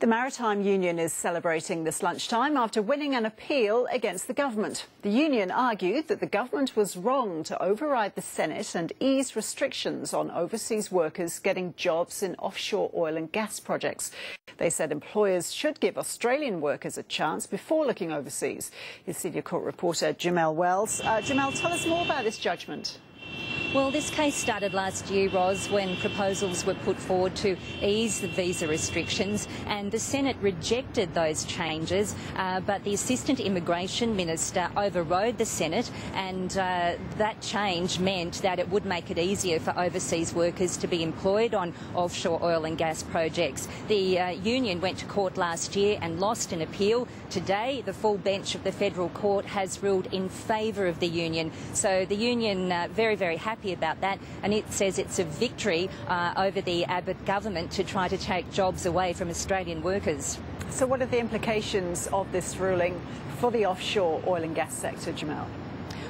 The Maritime Union is celebrating this lunchtime after winning an appeal against the government. The union argued that the government was wrong to override the Senate and ease restrictions on overseas workers getting jobs in offshore oil and gas projects. They said employers should give Australian workers a chance before looking overseas. Here's senior court reporter Jamel Wells. Jamel, tell us more about this judgment. Well, this case started last year, Ros, when proposals were put forward to ease the visa restrictions, and the Senate rejected those changes, but the Assistant Immigration Minister overrode the Senate, and that change meant that it would make it easier for overseas workers to be employed on offshore oil and gas projects. The union went to court last year and lost an appeal. Today, the full bench of the federal court has ruled in favour of the union. So the union very happy about that, and it says it's a victory over the Abbott Government to try to take jobs away from Australian workers. So what are the implications of this ruling for the offshore oil and gas sector, Jamel?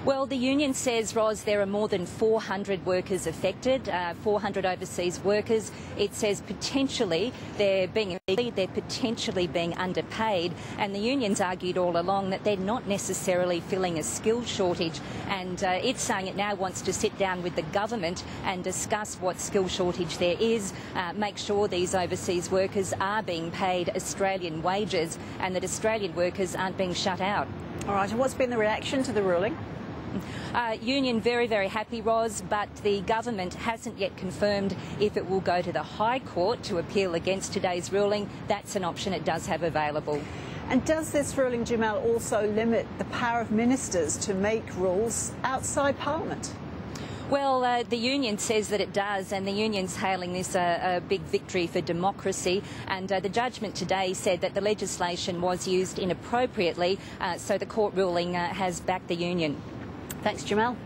Well, the union says, Ros, there are more than 400 workers affected, 400 overseas workers. It says potentially they're potentially being underpaid, and the union's argued all along that they're not necessarily filling a skill shortage, and it's saying it now wants to sit down with the government and discuss what skill shortage there is, make sure these overseas workers are being paid Australian wages and that Australian workers aren't being shut out. All right, and what's been the reaction to the ruling? Union very happy, Ros, but the government hasn't yet confirmed if it will go to the High Court to appeal against today's ruling. That's an option it does have available. And does this ruling, Jamel, also limit the power of ministers to make rules outside Parliament? Well, the union says that it does, and the union's hailing this a big victory for democracy. And the judgment today said that the legislation was used inappropriately, so the court ruling has backed the union. Thanks, Jamel.